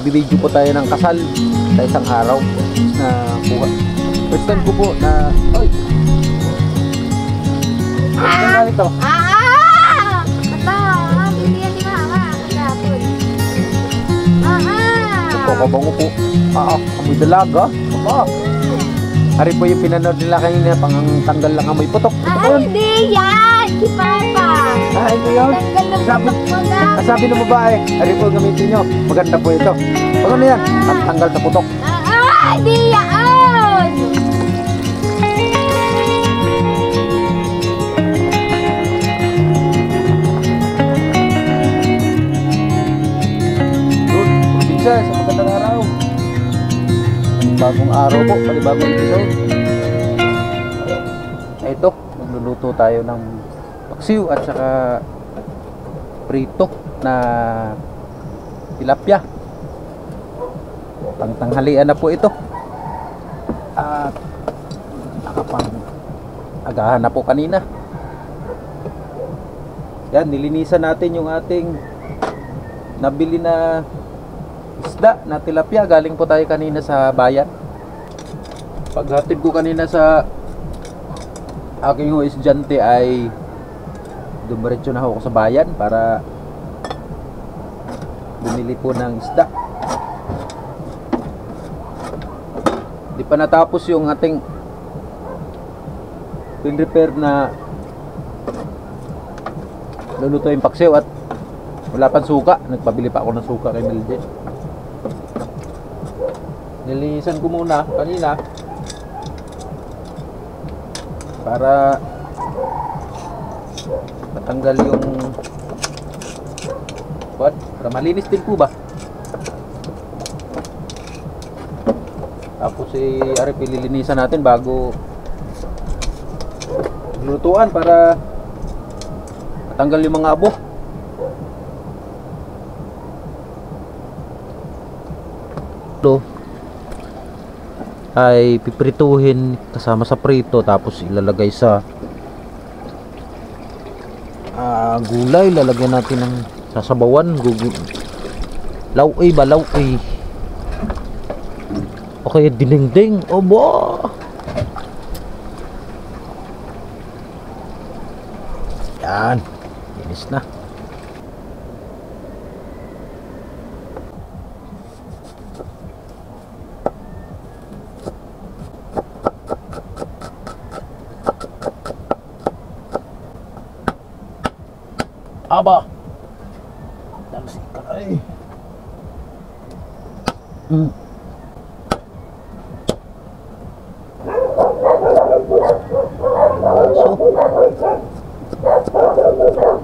Nagbibideo po tayo ng kasal sa isang araw na kuha. First time ko po na... Ay! Ano ito? Bibigyan ni Mama. Kapon. Ito, kabango po. Amoy dalaga. Hari po yung pinanood nila kanina, pang tanggal lang amoy putok. Hindi yan! Si Papa. Ito yun. Sabi ng babae, hari po gamitin nyo. Maganda po ito. Pag ano yan? Tanggal sa putok. Hindi yan! Sa magandang araw. Bagong araw po, panibagong episode. Ito, magluluto tayo ng paksiw at saka prito na tilapia. Pangtanghalian na po ito. At nakapang-agahan na po kanina. Yan, nilinisan natin yung ating nabili na isda na tilapia. Galing po tayo kanina sa bayan. Paghatid ko kanina sa aking estudyante ay dumiretso na ako sa bayan para bumili po ng isda. Di pa natapos yung ating pin-repair na luluto yung paksiw at wala pang suka. Nagpabili pa ako ng suka kay Mildred. Nilinisan ko muna kanina para matanggal yung para malinis din po ba. Tapos ari pililinisan natin bago lutuan para matanggal yung mga abo. Ito ay piprituhin kasama sa prito, tapos ilalagay sa gulay. Lalagyan natin ng sasabawan, lauay ba, lauay o kaya dinengdeng. Obo, yan, linis na. Aba, damsi ka ay.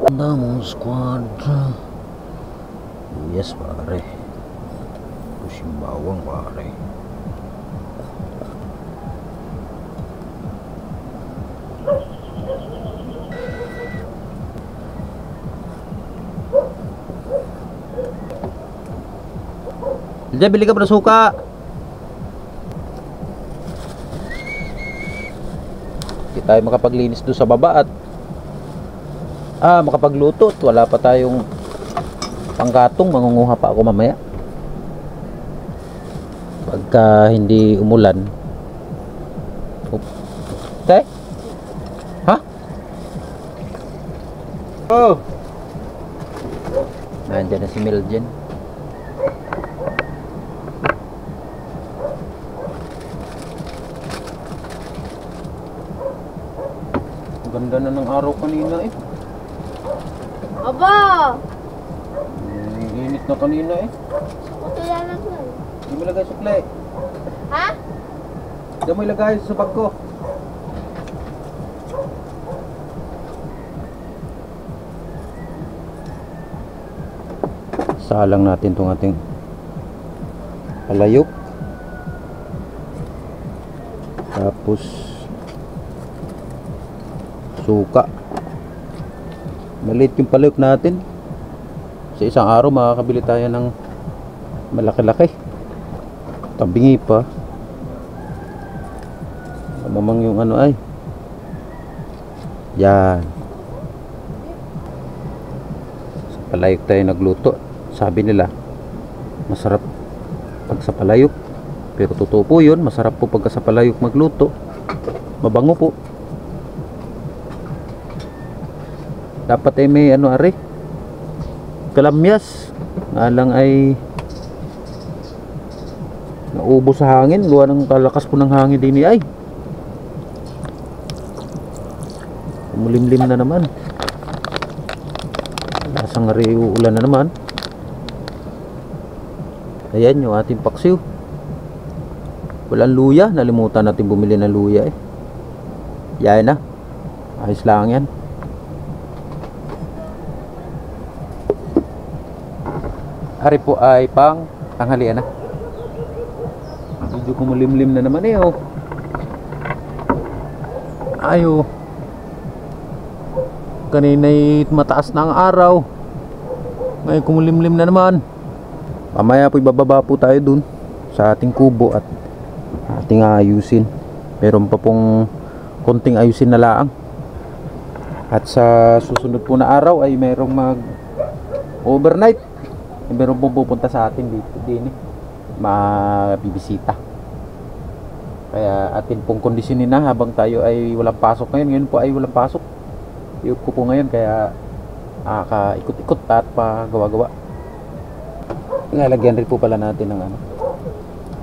Damong squad. Yes pare. Pushing bawang pare. Diyan, bili ka pa ng suka. Hindi tayo makapaglinis doon sa baba at makapagluto at wala pa tayong panggatong. Mangunguha pa ako mamaya pagka hindi umulan. Okay? Ha? Oh, nandiyan na si Mildred. Ganda na ng araw kanina eh. Aba! Init na kanina eh. Kaya lang yan. Hindi mo ilagay suklay. Ha? Hindi mo ilagay sa bag ko. Salang natin itong ating palayok. Tapos suka. Maliit yung palayok natin. Sa isang araw makakabili tayo ng malaki-laki. Tabingi pa. Mamang yung ano ay. Yan. Sa palayok tayo nagluto. Sabi nila masarap pag sa palayok. Pero totoo po yun, masarap po pagka sa palayok magluto. Mabango po. Dapat ay may ano are, kalamyas. Nga lang ay naubos sa hangin. Gawa ng kalakas po ng hangin din ay. Umulimlim na naman. Lasang are uulan na naman. Ayan yung ating paksiw. Walang luya. Nalimutan natin bumili ng luya eh. Yan na. Ayos lang yan. Ari po ay pang tanghalian na. Medyo kumulimlim na naman eh oh. Ayo. Kanina'y mataas na ang araw. Ngayon kumulimlim na naman. Mamaya po ibababa po tayo dun sa ating kubo at ating ayusin. Meron pa pong konting ayusin na laang. At sa susunod po na araw ay merong mag overnight. Meron pong pupunta sa atin dito din eh. Mabibisita. Kaya atin pong kondisyonin na habang tayo ay walang pasok ngayon. Ngayon po ay walang pasok. Iup ko po ngayon kaya ikot-ikot at pagawa-gawa. Nalagyan rin po pala natin ng ano.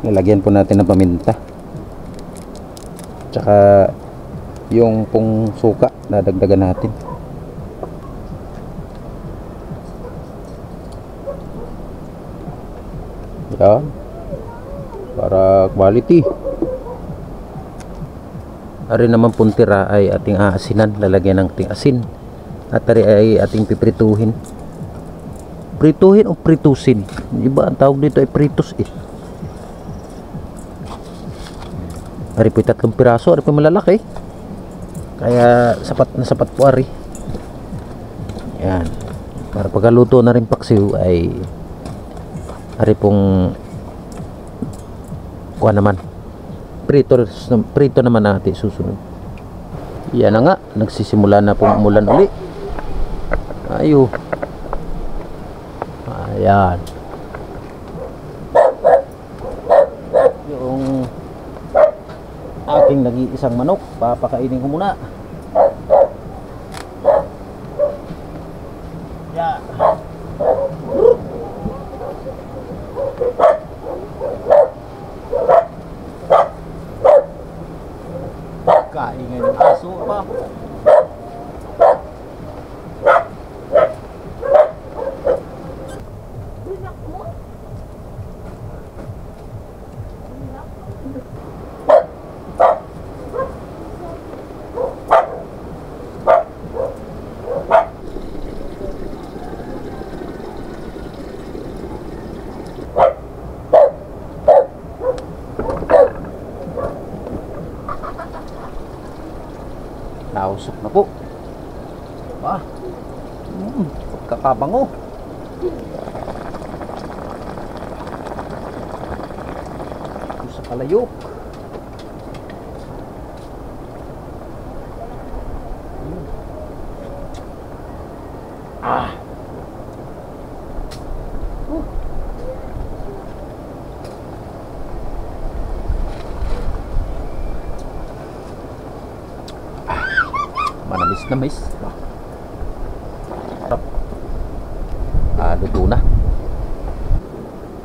Nalagyan po natin ng paminta. Tsaka yung pong suka nadagdagan natin. Yan. Para quality. Ari naman puntira ay ating aasinan. Lalagyan ng ating asin. At ari ay ating piprituhin. Prituhin o pritusin? Iba ang tawag dito ay pritus eh. Ari po 3 piraso. Ari po malalaki. Kaya sapat na sapat po ari. Yan. Para pagkaluto na rin paksiw ay ari pong kuha naman. Prito naman natin susunod. Yan na nga. Nagsisimula na pong umulan uli. Ayo. Ayan. Yung aking nag-iisang manok, papakainin ko muna. Yan. Kaingay ng aso pa. Nausok na po. Pagkakabango. Ito sa kalayok. Manamis na mais. Luto na.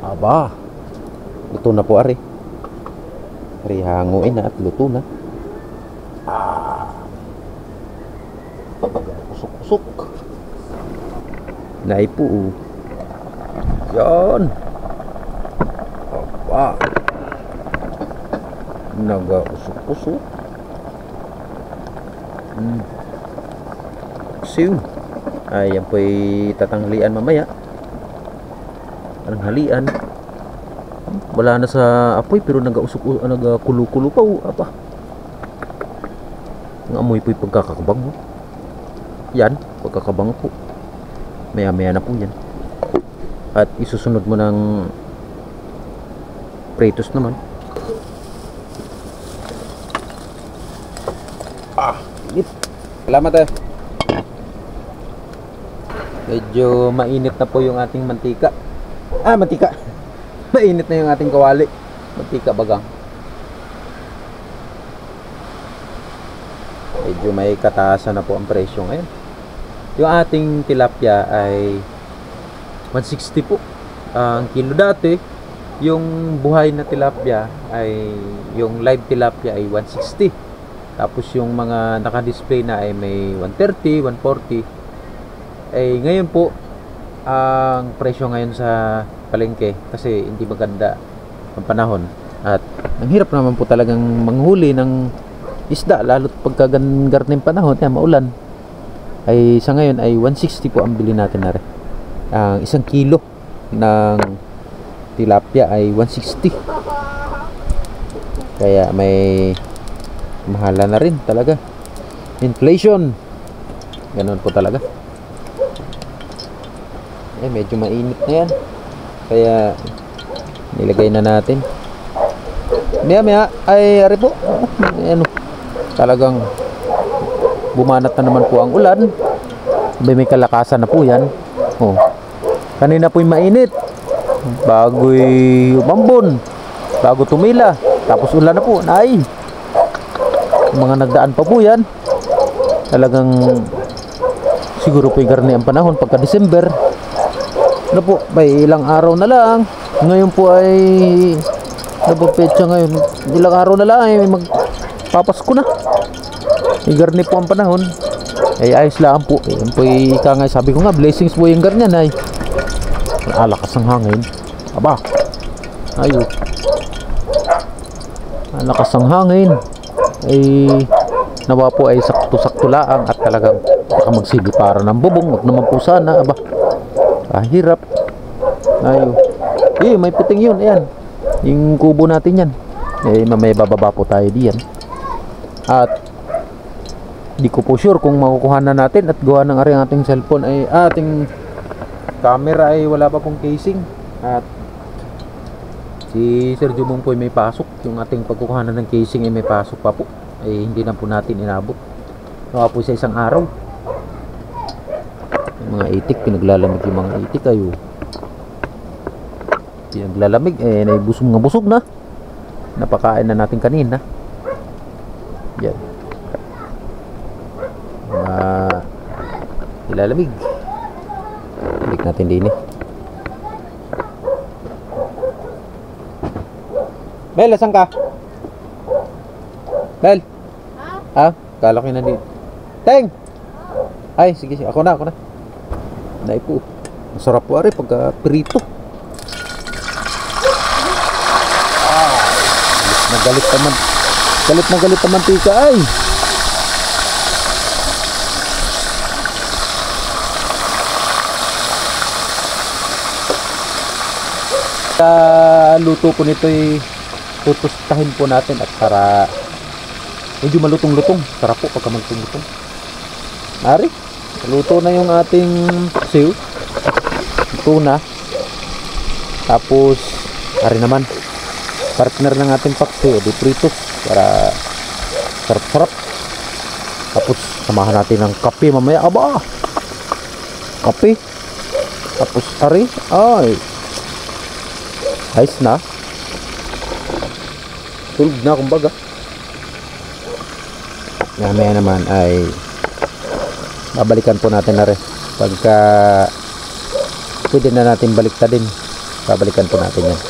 Aba. Luto na po ari. Ari hanguin na at luto na. Usok-usok. Naipo. Yan. Aba. Naga-usok-usok. Siw. Ayan po'y tatanghalian mamaya. Tanghalian. Wala na sa apoy pero nagakulo-kulo pa. Apa. Ang amoy po'y pagkakabang. Yan, pagkakabang po. Maya-maya na po yan. At isusunod mo ng pritos naman. Init. Salamat eh. Medyo mainit na po yung ating mantika. Mantika. Mainit na yung ating kawali. Mantika bagang. Medyo may kataasan na po ang presyo ngayon. Yung ating tilapia ay 160 po ang kilo. Dati yung buhay na tilapia ay, yung live tilapia ay 160. Tapos yung mga naka-display na ay may 130, 140. Ngayon po ang presyo ngayon sa palengke kasi hindi maganda ang panahon at ang hirap naman po talagang manghuli ng isda, lalo't pagkagangar ng panahon, maulan. Sa ngayon ay 160 po ang bili natin na rin. Ang isang kilo ng tilapia ay 160. Kaya may mahala na rin talaga. Inflation. Ganun po talaga. Medyo mainit na yan. Kaya nilagay na natin. Maya ay ari po. Talagang bumanat na naman po ang ulan. May kalakasan na po yan. Kanina po'y mainit. Bago'y umambon. Bago tumila. Tapos ulan na po. Mga nagdaan pa po yan. Talagang siguro po'y garni ang panahon pagka December. Po, may ilang araw na lang. Ngayon po ay petsa ngayon. Ilang araw na lang ay magpapasko na. Garni po ang panahon. Ayos lang po. Yan po sabi ko nga, blessings po yung ganyan ay. Alakas ang hangin. Aba. Ayun. Alakas ang hangin. Nawa po ay sakto-sakto laang at talagang baka magsigi para ng bubong. Huwag naman po sana. Aba. Hirap. Ayun. May puting yun. Ayan. Yung kubo natin yan. Mamaya bababa po tayo diyan. At di ko po sure kung makukuha na natin at gawa ng ating cellphone ay ating camera ay wala pa pong casing. At si Sir Jumong po ay may pasok. Yung ating pagkukuha na ng casing ay may pasok pa po. Hindi na po natin inabot. Nawa po sa isang araw. Mga itik, pinaglalamig yung mga itik ayo. Pinaglalamig, naibusog nga busog na. Napakain na natin kanina. Yan. Ilalamig. Balik natin din Bel, asan ka? Bel? Kala ko na din. Teng! Ay, sige, ako na. Dahil po, masarap po ari pagka prito. Galit na galit naman tika ay. Luto po nito ay tutustahin po natin at para medyo malutong-lutong. Sarap po pagka malutong-lutong. Ari, luto na yung ating siw. Luto na. Tapos ari naman partner ng ating paksiw, di pritos para sarap-sarap. Tapos samahan natin ng kape mamaya. Aba, kape. Tapos ari, ay ayos na. Tulog na kumbaga. Mamaya naman ay babalikan po natin na rin. Pagka pwede na natin baliktadin, babalikan po natin yan.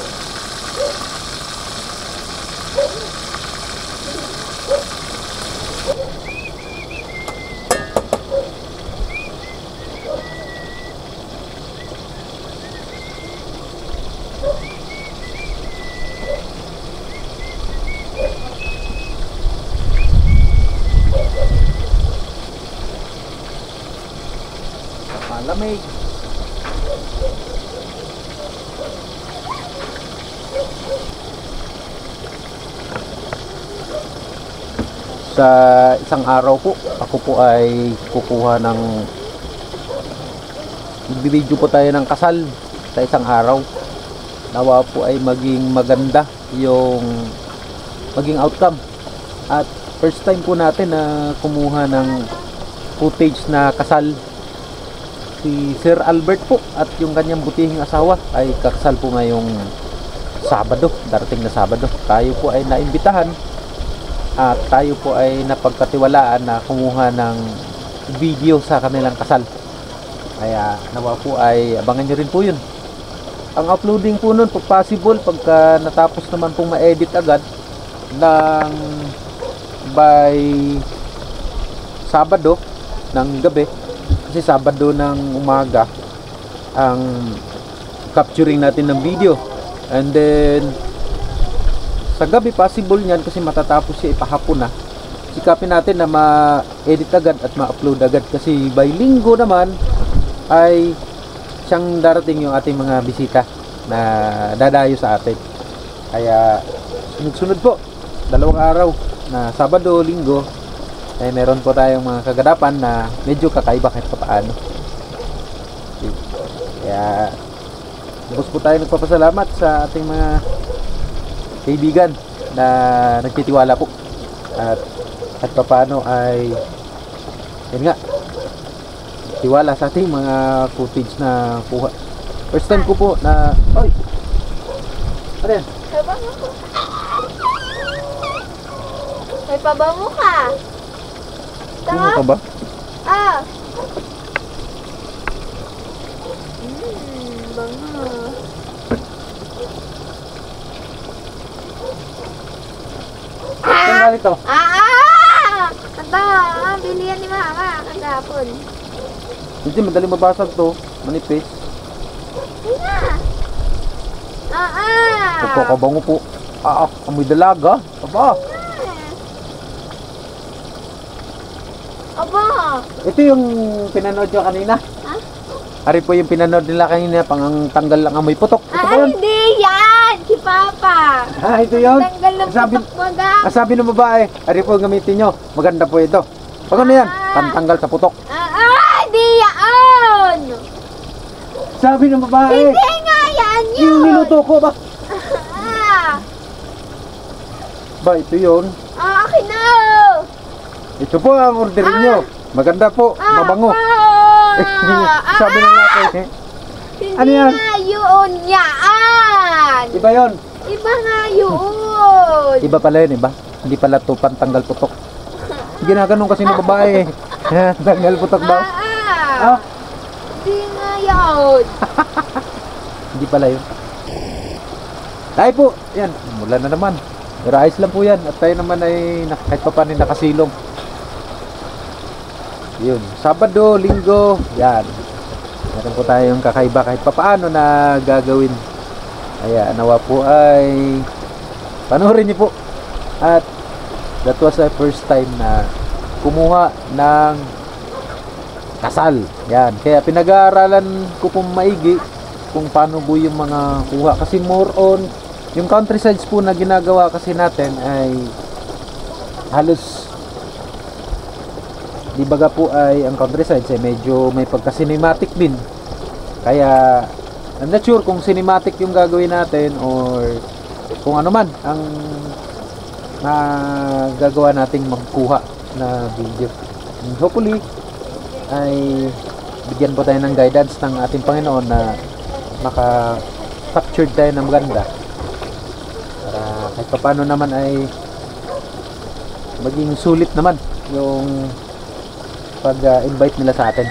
Malamig. Sa isang araw po, ako po ay kukuha ng video po tayo ng kasal sa isang araw. Nawa po ay maging maganda yung maging outcome. At first time po natin na kumuha ng footage na kasal. Si Sir Albert po at yung kanyang butihing asawa ay kakasal po ngayong Sabado, darating na Sabado. Tayo po ay naimbitahan at tayo po ay napagkatiwalaan na kumuha ng video sa kanilang kasal. Kaya nawa po ay abangan nyo rin po yun. Ang uploading po nun, pag possible, pagka natapos naman pong ma-edit agad ng by Sabado ng gabi, kasi Sabado ng umaga ang capturing natin ng video, and then sa gabi possible niyan kasi matatapos siya ipahapon na. Sikapin natin na ma-edit agad at ma-upload agad kasi by linggo naman ay siyang darating yung ating mga bisita na dadayo sa atin. Kaya sunod-sunod po, 2 araw na Sabado, Linggo ay meron po tayong mga kaganapan na medyo kakaiba kahit paano. Kaya bus po tayo nagpapasalamat sa ating mga kaibigan na nagtitiwala po at paano ay yun nga, tiwala sa ating mga footage na kuha. First time ko po na oy, ano yan? Pabango ko. May pabango ka. Ano ka ba? Ah. Bango. Saan galing to? Bilihan ni Mama kagapon. Hindi, madali mabasag to. Manipis. Kapakabango po. Amoy dalaga. Aba. Aba. Ito yung pinanood nyo kanina. Ha? Ari po yung pinanood nila kanina, pang tanggal lang amoy putok. Ito ba yun? Hindi yan! Si Papa! Ito yun? Tanggal ng putok maga. Sabi ng babae, ari po gamitin nyo. Maganda po ito. Pag ano yan? Pantanggal sa putok. Hindi yan! Sabi ng babae. Hindi nga yan yun! Yung niluto ko ba? Ba, ito yun. Akin na! Ito po ang orderin nyo. Maganda po, mabango. Sabi ng natin, Hindi ano yan? nga yun yan! Iba yun. Iba nga yun! Iba pala yun, iba. Hindi pala to pantanggal putok. Ginaganon kasi ng babae. Tanggal putok daw. Hindi nga yun! Hindi pala yun. Tayo po, yan, mula na naman. Pero ayos lang po yan. At tayo naman ay kahit pa paano nakasilong. Yun, Sabado, Linggo, yan. Meron po tayong kakaiba kahit pa paano na gagawin. Kaya nawa po ay panoorin niyo po. At that was the first time na kumuha ng kasal. Yan, kaya pinag-aaralan ko pong maigi kung paano po yung mga kuha. Kasi more on, yung countrysides po na ginagawa kasi natin ay halos, di baga po ay ang countrysides ay medyo may pagka-cinematic din. Kaya I'm not sure kung cinematic yung gagawin natin or kung ano man ang gagawa nating magkuha na video. And hopefully ay bigyan po tayo ng guidance ng ating Panginoon na maka-captured tayo ng maganda para kahit paano naman ay maging sulit naman yung pag-invite nila sa atin.